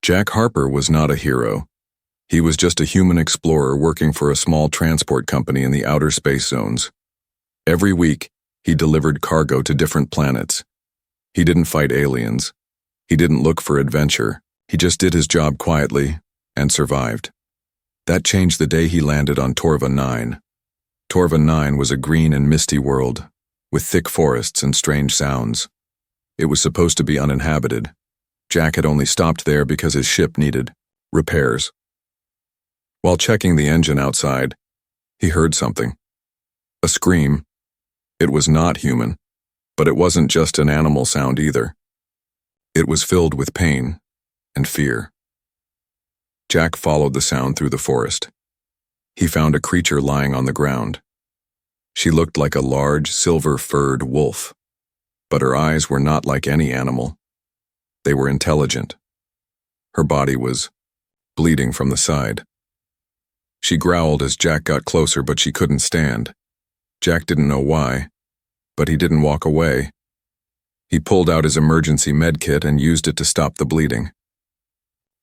Jack Harper was not a hero. He was just a human explorer working for a small transport company in the outer space zones. Every week, he delivered cargo to different planets. He didn't fight aliens. He didn't look for adventure. He just did his job quietly and survived. That changed the day he landed on Torva 9. Torva 9 was a green and misty world, with thick forests and strange sounds. It was supposed to be uninhabited. Jack had only stopped there because his ship needed repairs. While checking the engine outside, he heard something. A scream. It was not human, but it wasn't just an animal sound either. It was filled with pain and fear. Jack followed the sound through the forest. He found a creature lying on the ground. She looked like a large, silver-furred wolf, but her eyes were not like any animal. They were intelligent. Her body was bleeding from the side. She growled as Jack got closer, but she couldn't stand. Jack didn't know why, but he didn't walk away. He pulled out his emergency med kit and used it to stop the bleeding.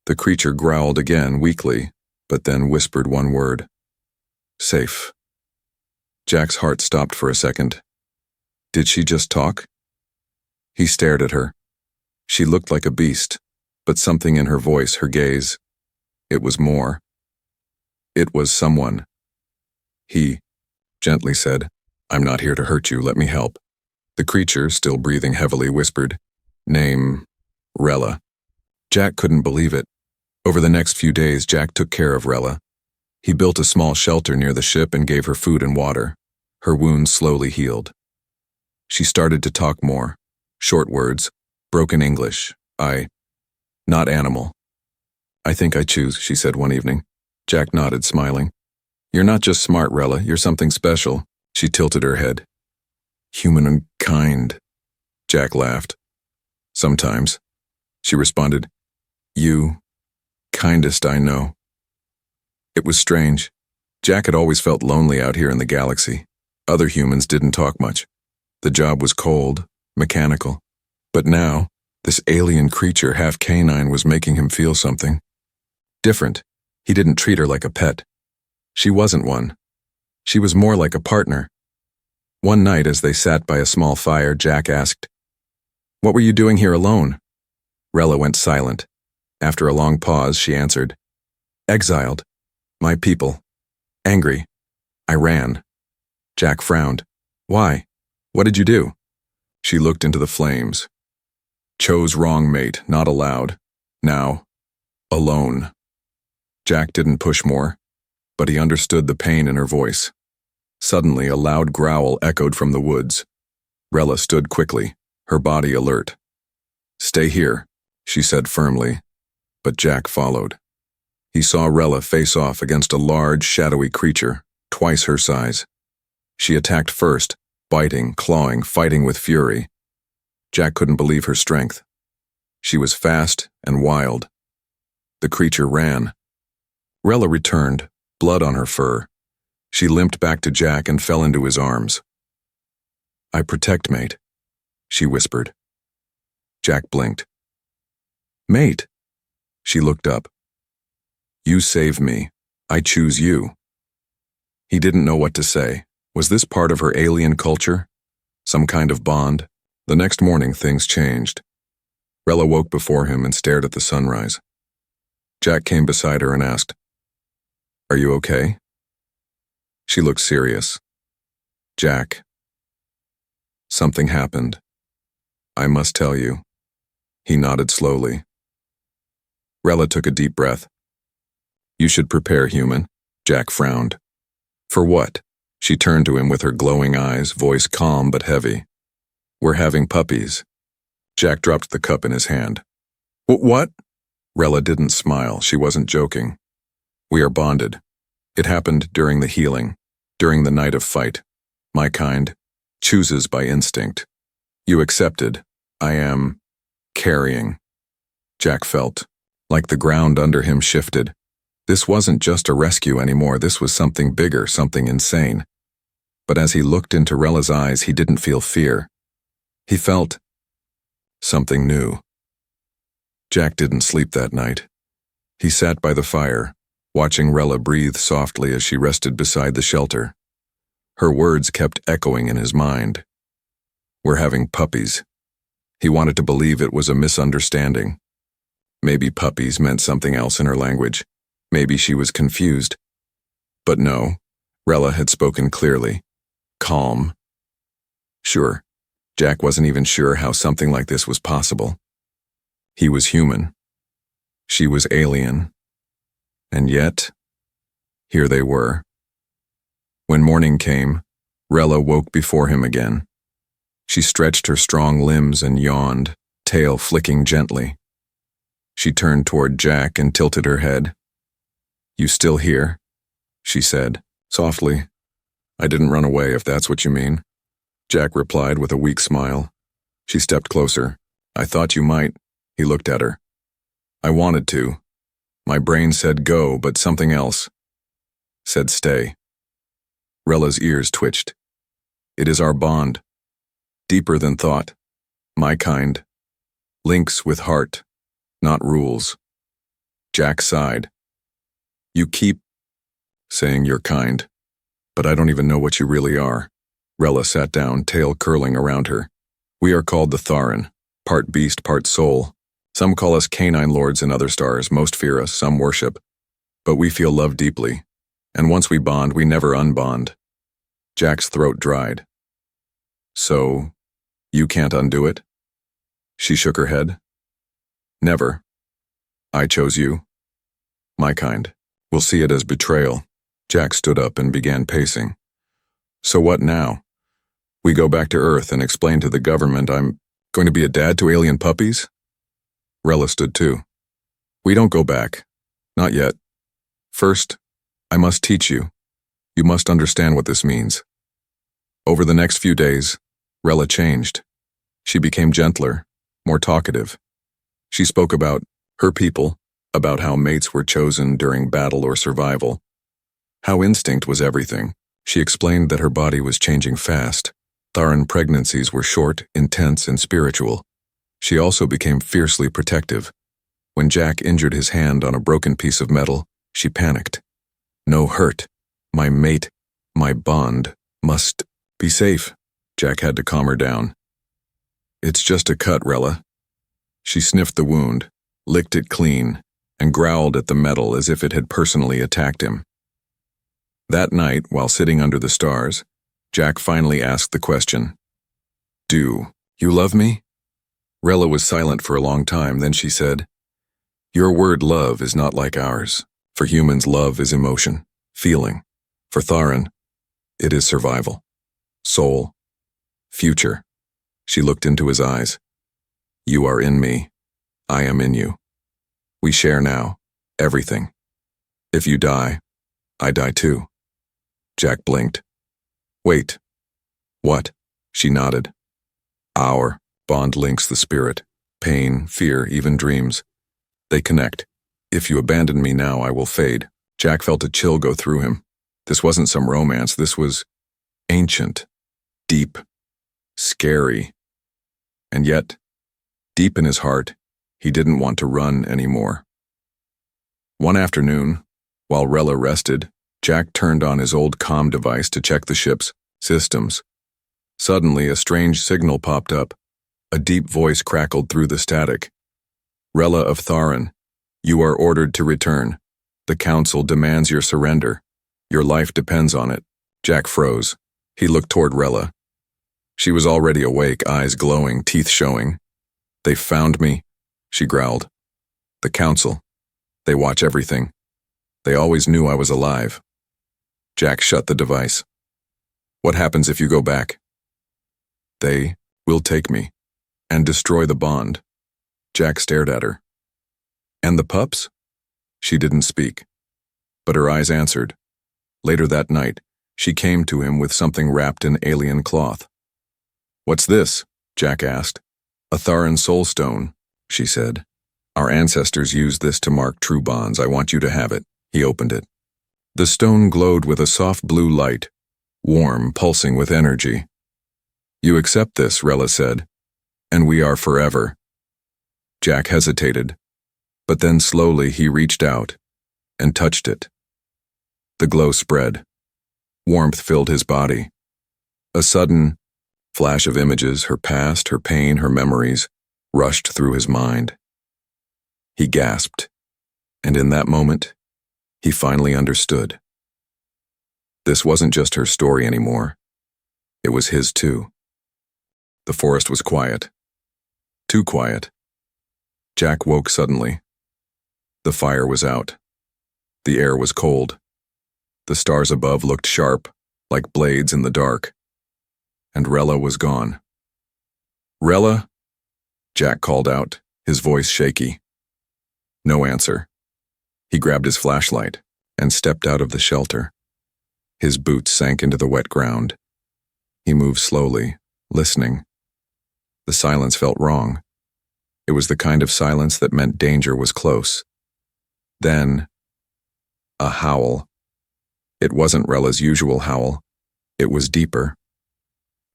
The creature growled again, weakly, but then whispered one word. Safe. Jack's heart stopped for a second. Did she just talk? He stared at her. She looked like a beast, but something in her voice, her gaze, it was more. It was someone. He gently said, I'm not here to hurt you, let me help. The creature, still breathing heavily, whispered, Name, Rella. Jack couldn't believe it. Over the next few days, Jack took care of Rella. He built a small shelter near the ship and gave her food and water. Her wounds slowly healed. She started to talk more. Short words, broken English. Not animal. I think I choose, she said one evening. Jack nodded, smiling. You're not just smart, Rella, you're something special. She tilted her head. Human and kind. Jack laughed. Sometimes. She responded, You, kindest I know. It was strange. Jack had always felt lonely out here in the galaxy. Other humans didn't talk much. The job was cold, mechanical. But now, this alien creature, half canine, was making him feel something. Different. He didn't treat her like a pet. She wasn't one. She was more like a partner. One night, as they sat by a small fire, Jack asked, What were you doing here alone? Rella went silent. After a long pause, she answered, Exiled. My people. Angry. I ran. Jack frowned. Why? What did you do? She looked into the flames. Chose wrong, mate, not allowed. Now, alone. Jack didn't push more, but he understood the pain in her voice. Suddenly, a loud growl echoed from the woods. Rella stood quickly, her body alert. Stay here, she said firmly, but Jack followed. He saw Rella face off against a large, shadowy creature, twice her size. She attacked first, biting, clawing, fighting with fury. Jack couldn't believe her strength. She was fast and wild. The creature ran. Rella returned, blood on her fur. She limped back to Jack and fell into his arms. I protect, mate, she whispered. Jack blinked. Mate. She looked up. You save me. I choose you. He didn't know what to say. Was this part of her alien culture? Some kind of bond? The next morning, things changed. Rella woke before him and stared at the sunrise. Jack came beside her and asked, Are you okay? She looked serious. Jack. Something happened. I must tell you. He nodded slowly. Rella took a deep breath. You should prepare, human. Jack frowned. For what? She turned to him with her glowing eyes, voice calm but heavy. We're having puppies. Jack dropped the cup in his hand. What? Rella didn't smile. She wasn't joking. We are bonded. It happened during the healing, during the night of fight. My kind chooses by instinct. You accepted. I am carrying. Jack felt like the ground under him shifted. This wasn't just a rescue anymore. This was something bigger, something insane. But as he looked into Rella's eyes, he didn't feel fear. He felt something new. Jack didn't sleep that night. He sat by the fire, watching Rella breathe softly as she rested beside the shelter. Her words kept echoing in his mind. "We're having puppies." He wanted to believe it was a misunderstanding. Maybe puppies meant something else in her language. Maybe she was confused. But no, Rella had spoken clearly. Calm. Sure, Jack wasn't even sure how something like this was possible. He was human. She was alien. And yet, here they were. When morning came, Rella woke before him again. She stretched her strong limbs and yawned, tail flicking gently. She turned toward Jack and tilted her head. "You still here?" she said, softly. "I didn't run away, if that's what you mean," Jack replied with a weak smile. She stepped closer. "I thought you might." He looked at her. "I wanted to. My brain said go, but something else said stay." Rella's ears twitched. "It is our bond. Deeper than thought. My kind. Links with heart, not rules." Jack sighed. "You keep saying you're kind, but I don't even know what you really are." Rella sat down, tail curling around her. "We are called the Tharan, part beast, part soul. Some call us canine lords in other stars, most fear us, some worship. But we feel love deeply, and once we bond, we never unbond." Jack's throat dried. "So, you can't undo it?" She shook her head. "Never. I chose you. My kind. We'll see it as betrayal." Jack stood up and began pacing. "So what now? We go back to Earth and explain to the government I'm going to be a dad to alien puppies?" Rella stood too. "We don't go back. Not yet. First, I must teach you. You must understand what this means." Over the next few days, Rella changed. She became gentler, more talkative. She spoke about her people, about how mates were chosen during battle or survival, how instinct was everything. She explained that her body was changing fast. Tharan pregnancies were short, intense, and spiritual. She also became fiercely protective. When Jack injured his hand on a broken piece of metal, she panicked. "No hurt. My mate, my bond, must be safe." Jack had to calm her down. "It's just a cut, Rella." She sniffed the wound, licked it clean, and growled at the metal as if it had personally attacked him. That night, while sitting under the stars, Jack finally asked the question, "Do you love me?" Rella was silent for a long time, then she said, "Your word love is not like ours. For humans, love is emotion, feeling. For Tharan, it is survival, soul, future." She looked into his eyes. "You are in me. I am in you. We share now, everything. If you die, I die too." Jack blinked. "Wait. What?" She nodded. "Our bond links the spirit, pain, fear, even dreams. They connect. If you abandon me now, I will fade." Jack felt a chill go through him. This wasn't some romance. This was ancient, deep, scary. And yet, deep in his heart, he didn't want to run anymore. One afternoon, while Rella rested, Jack turned on his old comm device to check the ship's systems. Suddenly, a strange signal popped up. A deep voice crackled through the static. "Rella of Tharan, you are ordered to return. The Council demands your surrender. Your life depends on it." Jack froze. He looked toward Rella. She was already awake, eyes glowing, teeth showing. "They found me," she growled. "The Council. They watch everything. They always knew I was alive." Jack shut the device. "What happens if you go back?" "They will take me and destroy the bond." Jack stared at her. "And the pups?" She didn't speak, but her eyes answered. Later that night, she came to him with something wrapped in alien cloth. "What's this?" Jack asked. "A Tharan soul stone," she said. "Our ancestors used this to mark true bonds. I want you to have it." He opened it. The stone glowed with a soft blue light, warm, pulsing with energy. "You accept this," Rella said, "and we are forever." Jack hesitated, But then slowly he reached out and touched it. The glow spread. Warmth filled his body. A sudden flash of images, her past, her pain, her memories, rushed through his mind. He gasped, and in that moment, he finally understood. This wasn't just her story anymore. It was his too. The forest was quiet. Too quiet. Jack woke suddenly. The fire was out. The air was cold. The stars above looked sharp, like blades in the dark. And Rella was gone. "Rella?" Jack called out, his voice shaky. No answer. He grabbed his flashlight and stepped out of the shelter. His boots sank into the wet ground. He moved slowly, listening. The silence felt wrong. It was the kind of silence that meant danger was close. Then, a howl. It wasn't Rella's usual howl. It was deeper.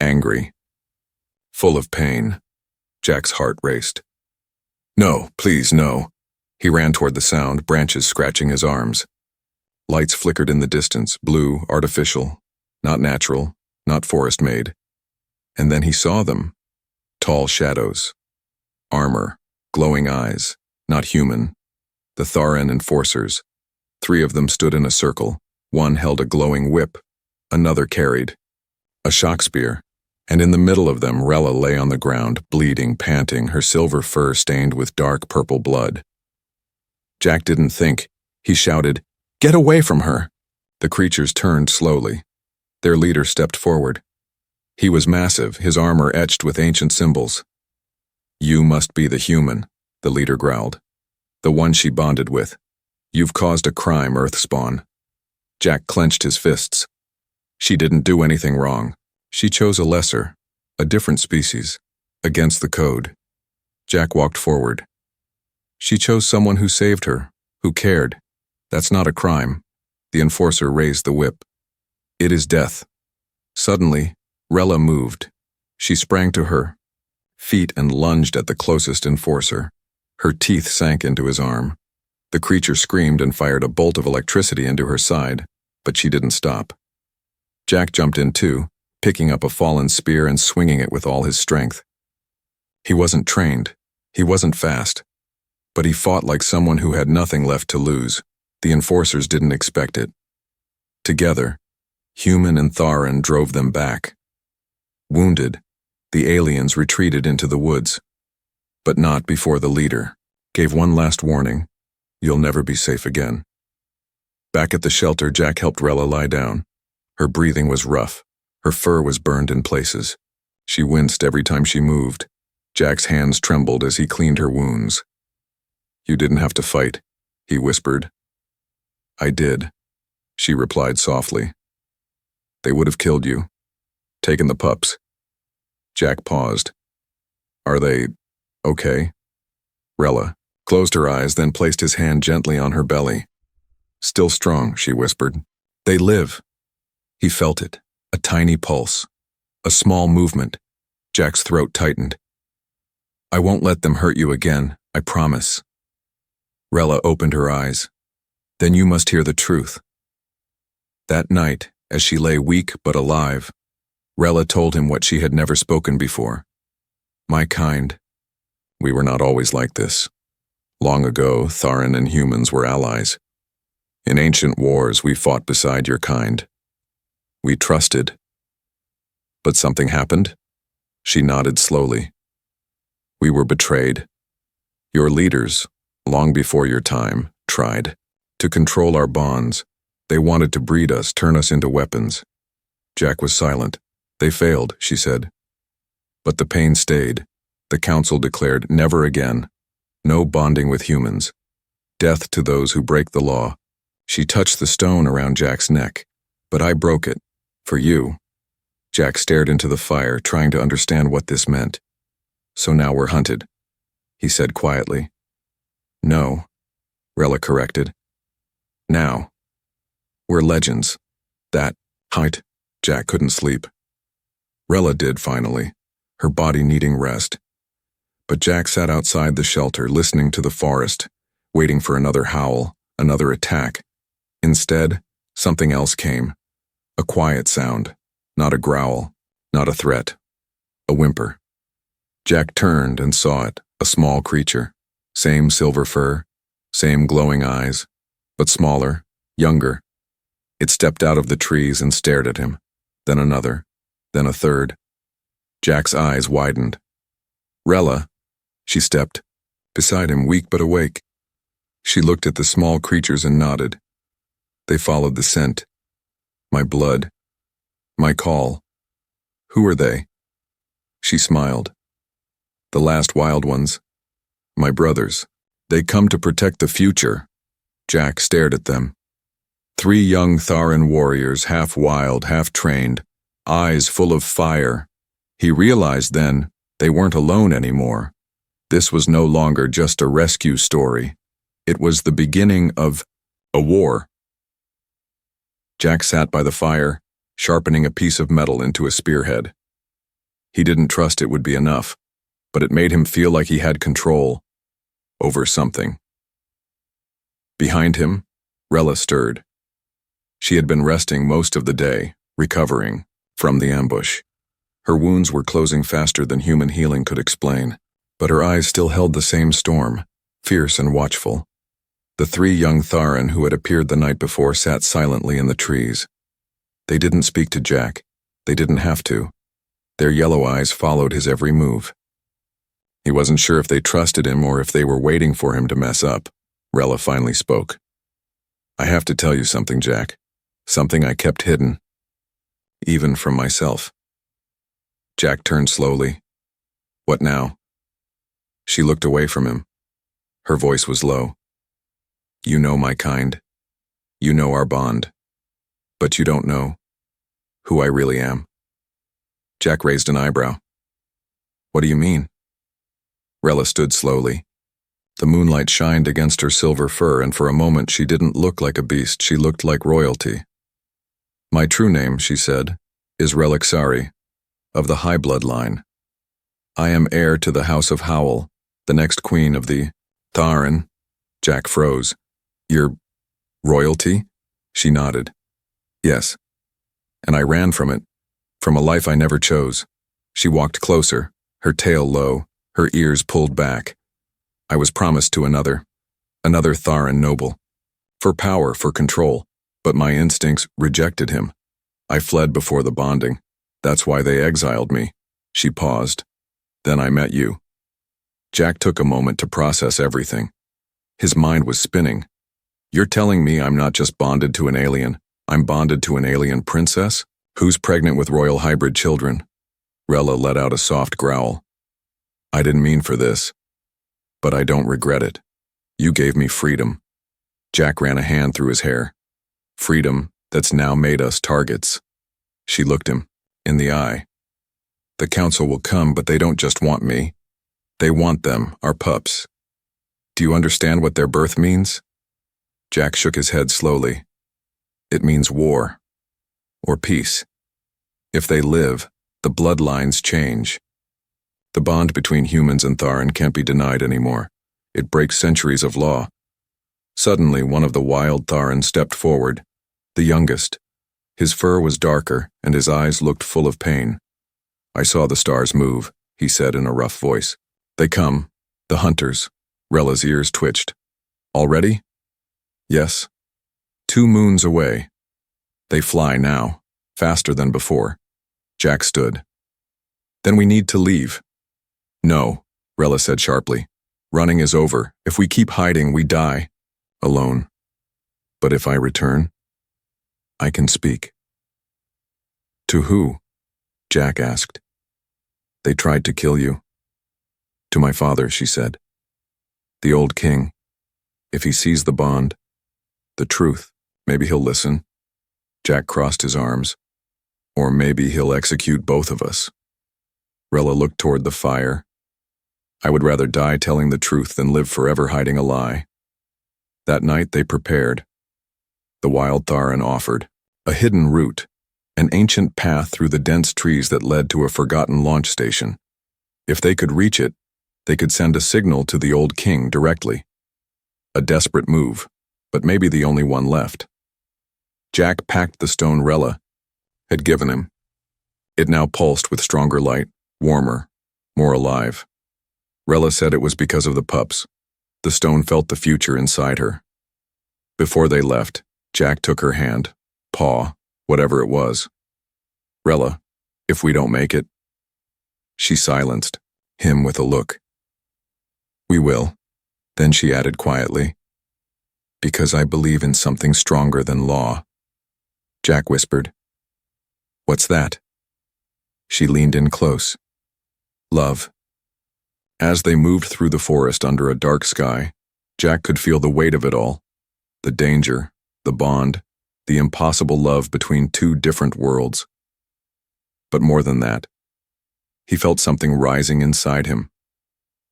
Angry. Full of pain. Jack's heart raced. "No, please, no." He ran toward the sound, branches scratching his arms. Lights flickered in the distance, blue, artificial, not natural, not forest-made. And then he saw them. Tall shadows. Armor, glowing eyes, not human. The Tharan enforcers. 3 of them stood in a circle. One held a glowing whip. Another carried a shock spear. And in the middle of them, Rella lay on the ground, bleeding, panting, her silver fur stained with dark purple blood. Jack didn't think. He shouted, "Get away from her!" The creatures turned slowly. Their leader stepped forward. He was massive, his armor etched with ancient symbols. "You must be the human," the leader growled. "The one she bonded with. You've caused a crime, Earthspawn." Jack clenched his fists. She didn't do anything wrong. She chose a lesser, a different species, against the code. Jack walked forward. She chose someone who saved her, who cared. That's not a crime. The enforcer raised the whip. It is death. Suddenly, Rella moved. She sprang to her feet and lunged at the closest enforcer. Her teeth sank into his arm. The creature screamed and fired a bolt of electricity into her side, but she didn't stop. Jack jumped in too, picking up a fallen spear and swinging it with all his strength. He wasn't trained. He wasn't fast. But he fought like someone who had nothing left to lose. The enforcers didn't expect it. Together, Human and Tharan drove them back. Wounded, the aliens retreated into the woods. But not before the leader gave one last warning. "You'll never be safe again." Back at the shelter, Jack helped Rella lie down. Her breathing was rough. Her fur was burned in places. She winced every time she moved. Jack's hands trembled as he cleaned her wounds. "You didn't have to fight," he whispered. "I did," she replied softly. "They would have killed you. Taken the pups." Jack paused. "Are they okay?" Rella closed her eyes, then placed his hand gently on her belly. "Still strong," she whispered. "They live." He felt it, a tiny pulse, a small movement. Jack's throat tightened. "I won't let them hurt you again, I promise." Rella opened her eyes. "Then you must hear the truth." That night, as she lay weak but alive, Rella told him what she had never spoken before. "My kind, we were not always like this. Long ago, Tharan and humans were allies. In ancient wars, we fought beside your kind. We trusted. But something happened?" She nodded slowly. "We were betrayed. Your leaders, long before your time, tried to control our bonds. They wanted to breed us, turn us into weapons." Jack was silent. "They failed," she said. "But the pain stayed. The council declared never again. No bonding with humans. Death to those who break the law." She touched the stone around Jack's neck. "But I broke it. For you." Jack stared into the fire, trying to understand what this meant. "So now we're hunted," he said quietly. "No," Rella corrected. "Now. We're legends. That height." Jack couldn't sleep. Rella did finally, her body needing rest. But Jack sat outside the shelter, listening to the forest, waiting for another howl, another attack. Instead, something else came. A quiet sound, not a growl, not a threat, a whimper. Jack turned and saw it, a small creature. Same silver fur, same glowing eyes, but smaller, younger. It stepped out of the trees and stared at him, then another, then a third. Jack's eyes widened. Rella, she stepped, beside him, weak but awake. She looked at the small creatures and nodded. They followed the scent. My blood. My call. Who are they? She smiled. The last wild ones. My brothers. They come to protect the future. Jack stared at them. 3 young Tharan warriors, half wild, half trained, eyes full of fire. He realized then they weren't alone anymore. This was no longer just a rescue story. It was the beginning of a war. Jack sat by the fire, sharpening a piece of metal into a spearhead. He didn't trust it would be enough, but it made him feel like he had control over something. Behind him, Rella stirred. She had been resting most of the day, recovering from the ambush. Her wounds were closing faster than human healing could explain, but her eyes still held the same storm, fierce and watchful. The 3 young Tharan who had appeared the night before sat silently in the trees. They didn't speak to Jack. They didn't have to. Their yellow eyes followed his every move. He wasn't sure if they trusted him or if they were waiting for him to mess up. Rella finally spoke. I have to tell you something, Jack. Something I kept hidden. Even from myself. Jack turned slowly. What now? She looked away from him. Her voice was low. You know my kind. You know our bond. But you don't know who I really am. Jack raised an eyebrow. What do you mean? Rella stood slowly. The moonlight shined against her silver fur, and for a moment she didn't look like a beast, she looked like royalty. My true name, she said, is Relixari, of the High Blood line. I am heir to the House of Howl, the next queen of the Tharan. Jack froze. You're royalty? She nodded. Yes. And I ran from it, from a life I never chose. She walked closer, her tail low, her ears pulled back. I was promised to another Tharan noble. For power, for control, but my instincts rejected him. I fled before the bonding. That's why they exiled me. She paused. Then I met you. Jack took a moment to process everything. His mind was spinning. You're telling me I'm not just bonded to an alien, I'm bonded to an alien princess? Who's pregnant with royal hybrid children? Rella let out a soft growl. I didn't mean for this. But I don't regret it. You gave me freedom. Jack ran a hand through his hair. Freedom that's now made us targets. She looked him in the eye. The council will come, but they don't just want me. They want them, our pups. Do you understand what their birth means? Jack shook his head slowly. It means war. Or peace. If they live, the bloodlines change. The bond between humans and Tharan can't be denied anymore. It breaks centuries of law. Suddenly, one of the wild Tharan stepped forward, the youngest. His fur was darker, and his eyes looked full of pain. I saw the stars move, he said in a rough voice. They come, the hunters. Rella's ears twitched. Already? Yes. 2 moons away. They fly now, faster than before. Jack stood. Then we need to leave. No, Rella said sharply. Running is over. If we keep hiding, we die. Alone. But if I return, I can speak. To who? Jack asked. They tried to kill you. To my father, she said. The old king. If he sees the bond, the truth, maybe he'll listen. Jack crossed his arms. Or maybe he'll execute both of us. Rella looked toward the fire. I would rather die telling the truth than live forever hiding a lie. That night they prepared. The wild Tharan offered a hidden route, an ancient path through the dense trees that led to a forgotten launch station. If they could reach it, they could send a signal to the old king directly. A desperate move, but maybe the only one left. Jack packed the stone Rella had given him. It now pulsed with stronger light, warmer, more alive. Rella said it was because of the pups. The stone felt the future inside her. Before they left, Jack took her hand, paw, whatever it was. Rella, if we don't make it. She silenced him with a look. We will. Then she added quietly, because I believe in something stronger than law. Jack whispered. What's that? She leaned in close. Love. As they moved through the forest under a dark sky, Jack could feel the weight of it all. The danger, the bond, the impossible love between two different worlds. But more than that, he felt something rising inside him.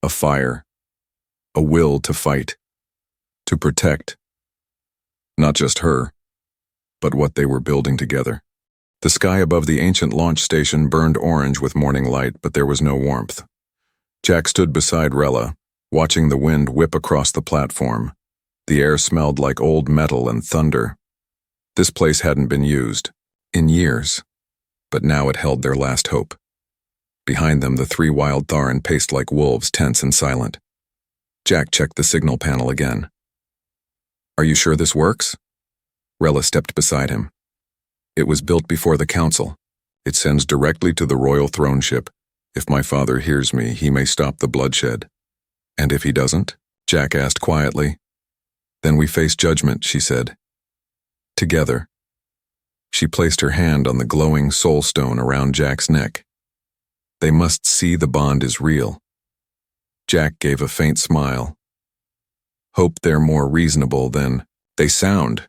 A fire. A will to fight. To protect. Not just her, but what they were building together. The sky above the ancient launch station burned orange with morning light, but there was no warmth. Jack stood beside Rella, watching the wind whip across the platform. The air smelled like old metal and thunder. This place hadn't been used in years, but now it held their last hope. Behind them, the three wild Tharan paced like wolves, tense and silent. Jack checked the signal panel again. Are you sure this works? Rella stepped beside him. It was built before the council. It sends directly to the royal throne ship. If my father hears me, he may stop the bloodshed. And if he doesn't? Jack asked quietly. Then we face judgment, she said. Together. She placed her hand on the glowing soul stone around Jack's neck. They must see the bond is real. Jack gave a faint smile. Hope they're more reasonable than they sound.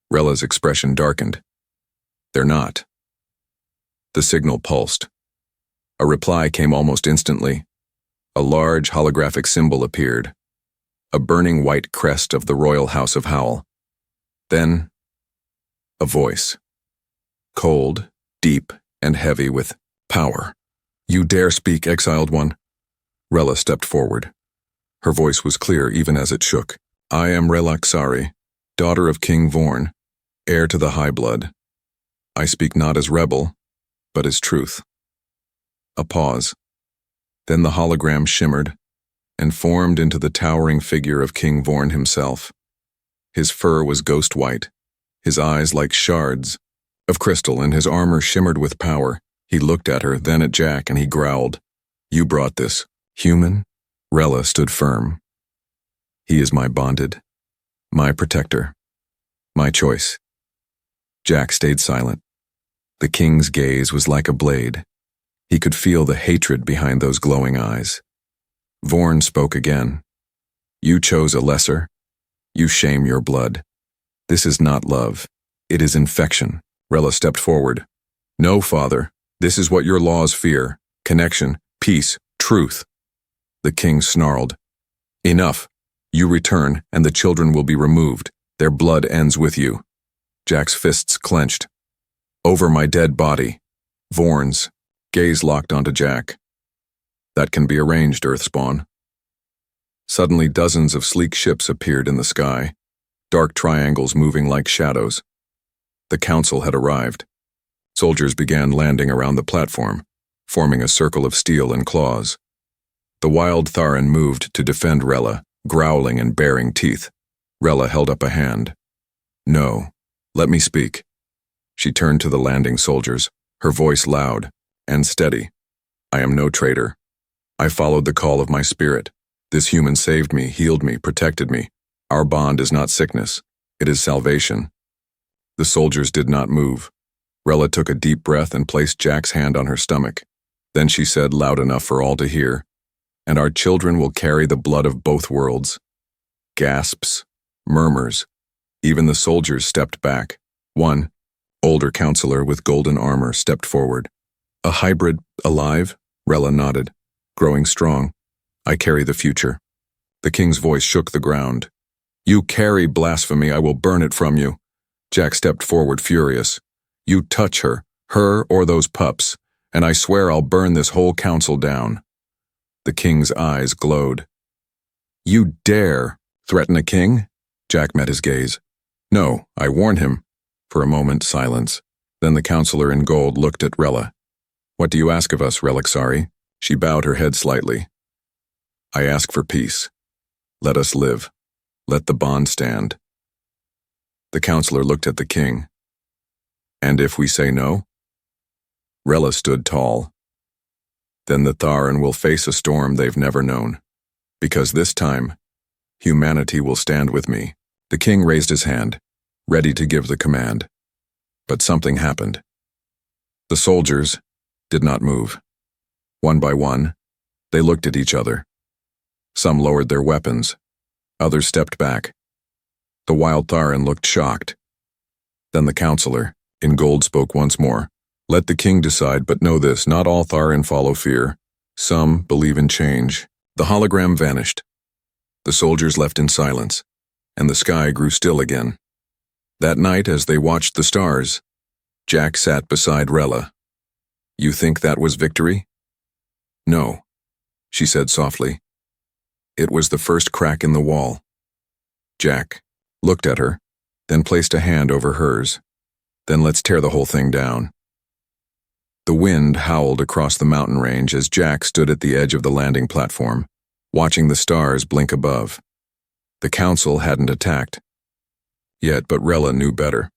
Rella's expression darkened. They're not. The signal pulsed. A reply came almost instantly. A large holographic symbol appeared. A burning white crest of the Royal House of Howl. Then, a voice. Cold, deep, and heavy with power. You dare speak, exiled one? Rella stepped forward. Her voice was clear even as it shook. I am Rella Xari, daughter of King Vorn, heir to the High Blood. I speak not as rebel, but as truth. A pause. Then the hologram shimmered and formed into the towering figure of King Vorn himself. His fur was ghost white, his eyes like shards of crystal, and his armor shimmered with power. He looked at her, then at Jack, and he growled. You brought this. Human? Rella stood firm. He is my bonded, my protector, my choice. Jack stayed silent. The king's gaze was like a blade. He could feel the hatred behind those glowing eyes. Vorn spoke again. You chose a lesser. You shame your blood. This is not love. It is infection. Rella stepped forward. No, father. This is what your laws fear. Connection, peace, truth. The king snarled. Enough. You return, and the children will be removed. Their blood ends with you. Jack's fists clenched. Over my dead body. Vorn's gaze locked onto Jack. That can be arranged, Earthspawn. Suddenly dozens of sleek ships appeared in the sky, dark triangles moving like shadows. The council had arrived. Soldiers began landing around the platform, forming a circle of steel and claws. The wild Tharan moved to defend Rella, growling and baring teeth. Rella held up a hand. No, let me speak. She turned to the landing soldiers, her voice loud and steady. I am no traitor. I followed the call of my spirit. This human saved me, healed me, protected me. Our bond is not sickness. It is salvation. The soldiers did not move. Rella took a deep breath and placed Jack's hand on her stomach. Then she said loud enough for all to hear, and our children will carry the blood of both worlds. Gasps, murmurs. Even the soldiers stepped back. One, older counselor with golden armor, stepped forward. A hybrid, alive? Rella nodded, growing strong. I carry the future. The king's voice shook the ground. You carry blasphemy, I will burn it from you. Jack stepped forward, furious. You touch her or those pups, and I swear I'll burn this whole council down. The king's eyes glowed. You dare, Threaten a king? Jack met his gaze. No, I warn him. For a moment, silence. Then the counselor in gold looked at Rella. What do you ask of us, Relixari? She bowed her head slightly. I ask for peace. Let us live. Let the bond stand. The counselor looked at the king. And if we say no? Rella stood tall. Then the Tharan will face a storm they've never known. Because this time, humanity will stand with me. The king raised his hand, ready to give the command. But something happened. The soldiers did not move. One by one, they looked at each other. Some lowered their weapons. Others stepped back. The wild Tharan looked shocked. Then the counselor, in gold, spoke once more. Let the king decide, but know this, not all Tharan follow fear. Some believe in change. The hologram vanished. The soldiers left in silence, and the sky grew still again. That night, as they watched the stars, Jack sat beside Rella. You think that was victory? No, she said softly. It was the first crack in the wall. Jack looked at her, then placed a hand over hers. Then let's tear the whole thing down. The wind howled across the mountain range as Jack stood at the edge of the landing platform, watching the stars blink above. The council hadn't attacked yet, but Rella knew better.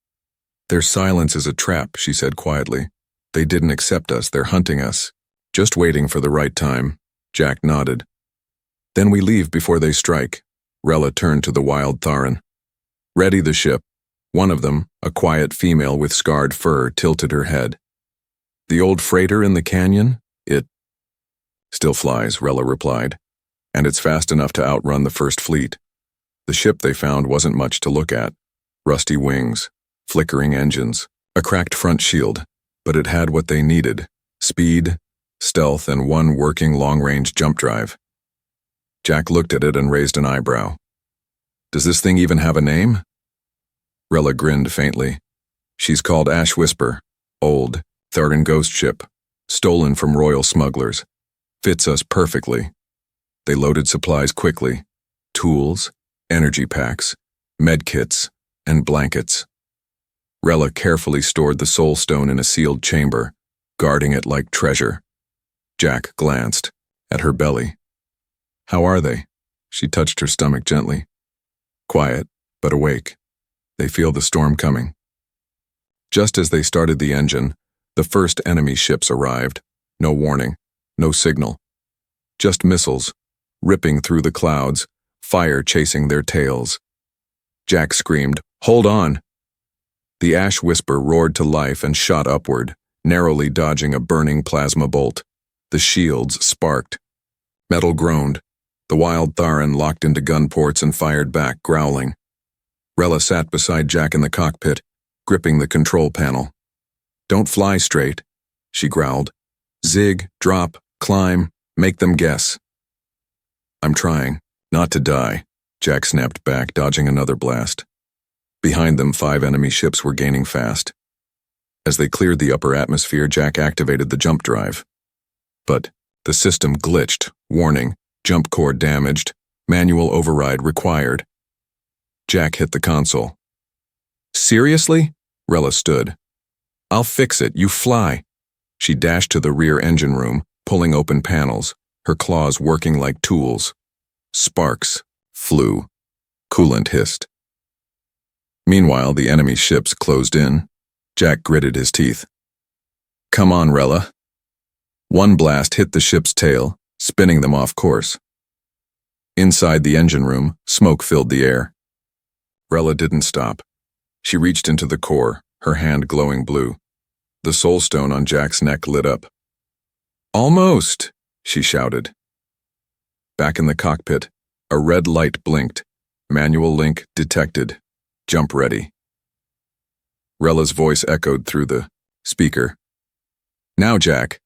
Their silence is a trap, she said quietly. They didn't accept us, they're hunting us. Just waiting for the right time. Jack nodded. Then we leave before they strike. Rella turned to the wild Tharan. Ready the ship. One of them, a quiet female with scarred fur, tilted her head. The old freighter in the canyon? It still flies, Rella replied. And it's fast enough to outrun the first fleet. The ship they found wasn't much to look at. Rusty wings, flickering engines, a cracked front shield, but it had what they needed: speed, stealth, and one working long-range jump drive. Jack looked at it and raised an eyebrow. Does this thing even have a name? Rella grinned faintly. She's called Ash Whisper, old, Tharan ghost ship, stolen from royal smugglers. Fits us perfectly. They loaded supplies quickly. Tools, energy packs, medkits, and blankets. Rella carefully stored the soul stone in a sealed chamber, guarding it like treasure. Jack glanced at her belly. How are they? She touched her stomach gently. Quiet, but awake. They feel the storm coming. Just as they started the engine, the first enemy ships arrived. No warning, no signal. Just missiles, ripping through the clouds, fire chasing their tails. Jack screamed, "Hold on!" The Ash Whisper roared to life and shot upward, narrowly dodging a burning plasma bolt. The shields sparked. Metal groaned. The wild Tharan locked into gun ports and fired back, growling. Rella sat beside Jack in the cockpit, gripping the control panel. Don't fly straight, she growled. Zig, drop, climb, make them guess. I'm trying, not to die, Jack snapped back, dodging another blast. Behind them, 5 enemy ships were gaining fast. As they cleared the upper atmosphere, Jack activated the jump drive. But the system glitched, warning, jump core damaged, manual override required. Jack hit the console. Seriously? Rella stood. I'll fix it, you fly. She dashed to the rear engine room, pulling open panels, her claws working like tools. Sparks flew. Coolant hissed. Meanwhile, the enemy ships closed in. Jack gritted his teeth. Come on, Rella. One blast hit the ship's tail, spinning them off course. Inside the engine room, smoke filled the air. Rella didn't stop. She reached into the core, her hand glowing blue. The soul stone on Jack's neck lit up. Almost, she shouted. Back in the cockpit, a red light blinked. Manual link detected. Jump ready. Rella's voice echoed through the speaker. Now, Jack.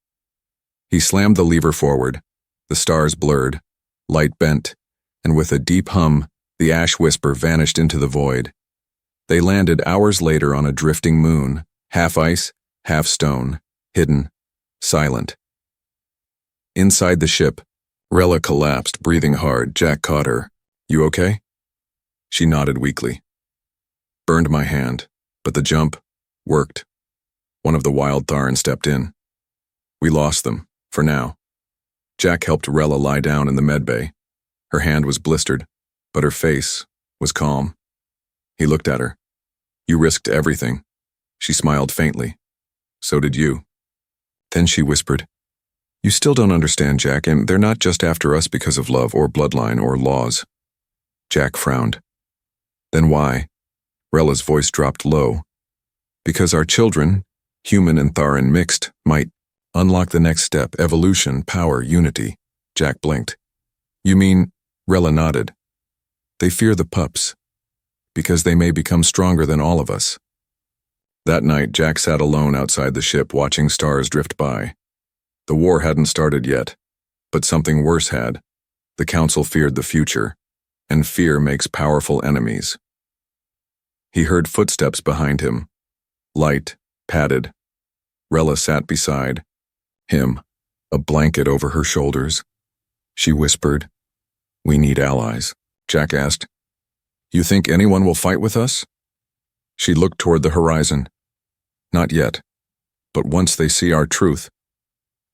He slammed the lever forward. The stars blurred, light bent, and with a deep hum, the Ash Whisper vanished into the void. They landed hours later on a drifting moon, half ice, half stone, hidden, silent. Inside the ship, Rella collapsed, breathing hard. Jack caught her. You okay? She nodded weakly. Burned my hand, but the jump worked. One of the wild Tharn stepped in. We lost them, for now. Jack helped Rella lie down in the medbay. Her hand was blistered, but her face was calm. He looked at her. You risked everything. She smiled faintly. So did you. Then she whispered, You still don't understand, Jack, and they're not just after us because of love or bloodline or laws. Jack frowned. Then why? Rella's voice dropped low. Because our children, human and Tharn mixed, might unlock the next step, evolution, power, unity. Jack blinked. You mean? Rella nodded. They fear the pups, because they may become stronger than all of us. That night, Jack sat alone outside the ship watching stars drift by. The war hadn't started yet, but something worse had. The Council feared the future, and fear makes powerful enemies. He heard footsteps behind him. Light, padded. Rella sat beside him, a blanket over her shoulders. She whispered, We need allies. Jack asked, You think anyone will fight with us? She looked toward the horizon. Not yet, but once they see our truth,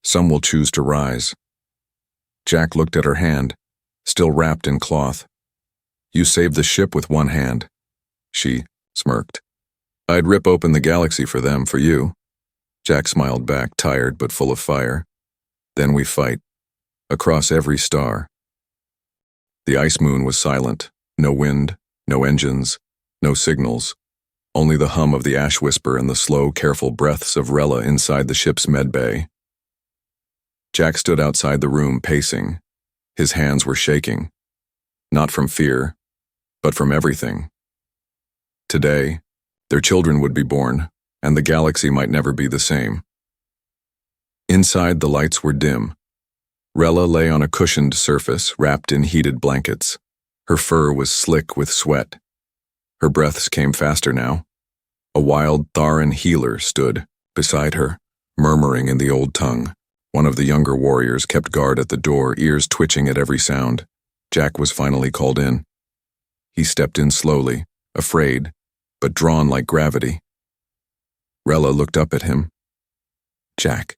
some will choose to rise. Jack looked at her hand, still wrapped in cloth. You saved the ship with one hand. She smirked. I'd rip open the galaxy for them, for you. Jack smiled back, tired but full of fire. Then we fight, across every star. The ice moon was silent. No wind, no engines, no signals. Only the hum of the ash whisper and the slow, careful breaths of Rella inside the ship's medbay. Jack stood outside the room, pacing. His hands were shaking. Not from fear, but from everything. Today, their children would be born, and the galaxy might never be the same. Inside, the lights were dim. Rella lay on a cushioned surface, wrapped in heated blankets. Her fur was slick with sweat. Her breaths came faster now. A wild Tharn healer stood beside her, murmuring in the old tongue. One of the younger warriors kept guard at the door, ears twitching at every sound. Jack was finally called in. He stepped in slowly, afraid, but drawn like gravity. Rella looked up at him. Jack,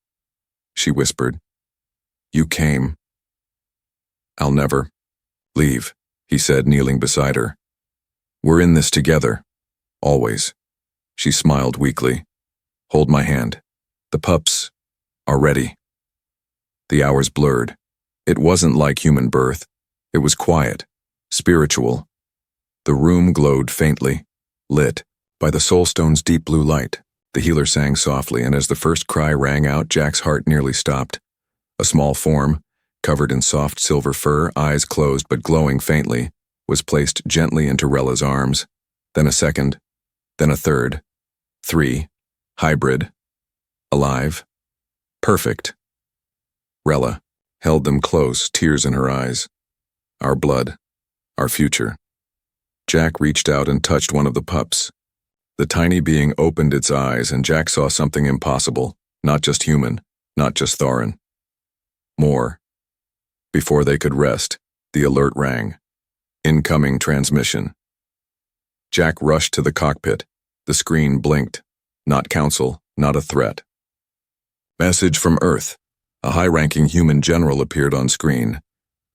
she whispered. You came. I'll never leave, he said, kneeling beside her. We're in this together, always. She smiled weakly. Hold my hand. The pups are ready. The hours blurred. It wasn't like human birth. It was quiet, spiritual. The room glowed faintly, lit by the soulstone's deep blue light. The healer sang softly, and as the first cry rang out, Jack's heart nearly stopped. A small form, covered in soft silver fur, eyes closed but glowing faintly, was placed gently into Rella's arms. Then a second, then a third. 3. Hybrid. Alive. Perfect. Rella held them close, tears in her eyes. Our blood. Our future. Jack reached out and touched one of the pups. The tiny being opened its eyes, and Jack saw something impossible, not just human, not just Tharn. More. Before they could rest, the alert rang. Incoming transmission. Jack rushed to the cockpit. The screen blinked. Not Council, not a threat. Message from Earth. A high-ranking human general appeared on screen.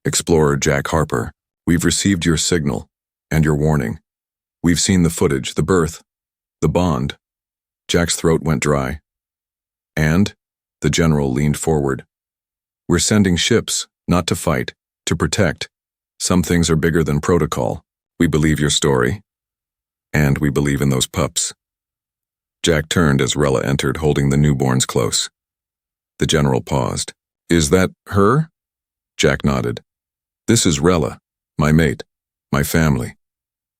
Explorer Jack Harper, we've received your signal and your warning. We've seen the footage, the birth, the bond. Jack's throat went dry. And? The general leaned forward. We're sending ships, not to fight, to protect. Some things are bigger than protocol. We believe your story. And we believe in those pups. Jack turned as Rella entered, holding the newborns close. The general paused. Is that her? Jack nodded. This is Rella, my mate, my family.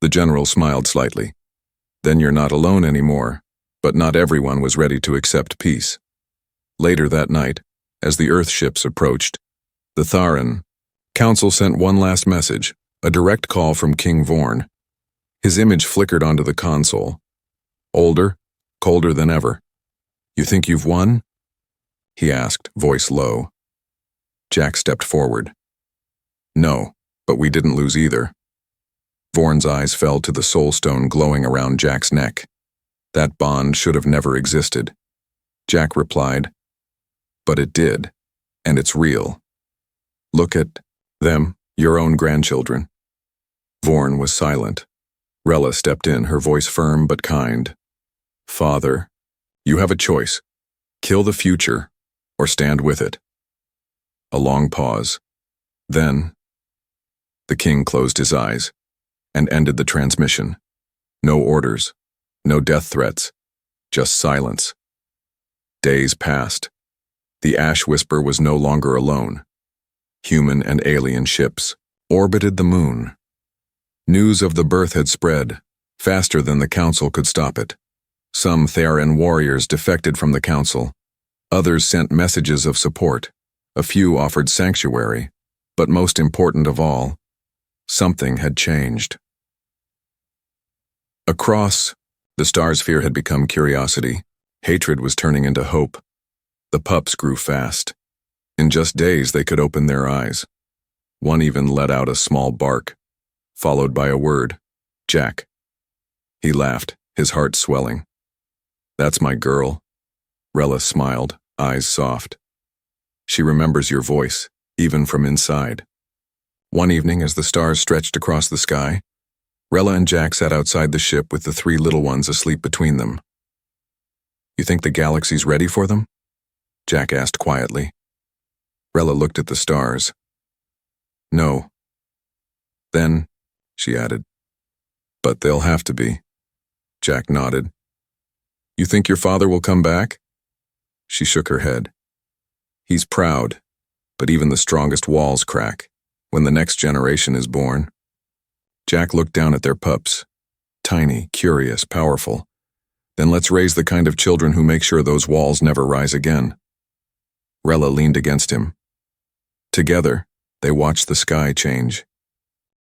The general smiled slightly. Then you're not alone anymore, but not everyone was ready to accept peace. Later that night, as the Earth ships approached, the Tharn Council sent one last message, a direct call from King Vorn. His image flickered onto the console. Older, colder than ever. You think you've won? He asked, voice low. Jack stepped forward. No, but we didn't lose either. Vorn's eyes fell to the soul stone glowing around Jack's neck. That bond should have never existed. Jack replied, "But it did, and it's real. Look at them, your own grandchildren." Vorn was silent. Rella stepped in, her voice firm but kind. "Father, you have a choice. Kill the future, or stand with it." A long pause. Then, the king closed his eyes and ended the transmission. No orders, no death threats, just silence. Days passed. The Ash Whisper was no longer alone. Human and alien ships orbited the moon. News of the birth had spread, faster than the council could stop it. Some Theran warriors defected from the council. Others sent messages of support. A few offered sanctuary. But most important of all, something had changed. Across, the star sphere had become curiosity. Hatred was turning into hope. The pups grew fast. In just days they could open their eyes. One even let out a small bark, followed by a word, "Jack." He laughed, his heart swelling. "That's my girl." Rella smiled, eyes soft. "She remembers your voice, even from inside." One evening, as the stars stretched across the sky, Rella and Jack sat outside the ship with the three little ones asleep between them. "You think the galaxy's ready for them?" Jack asked quietly. Rella looked at the stars. "No." "Then," she added, "but they'll have to be." Jack nodded. "You think your father will come back?" She shook her head. "He's proud, but even the strongest walls crack when the next generation is born." Jack looked down at their pups. Tiny, curious, powerful. "Then let's raise the kind of children who make sure those walls never rise again." Rella leaned against him. Together, they watched the sky change.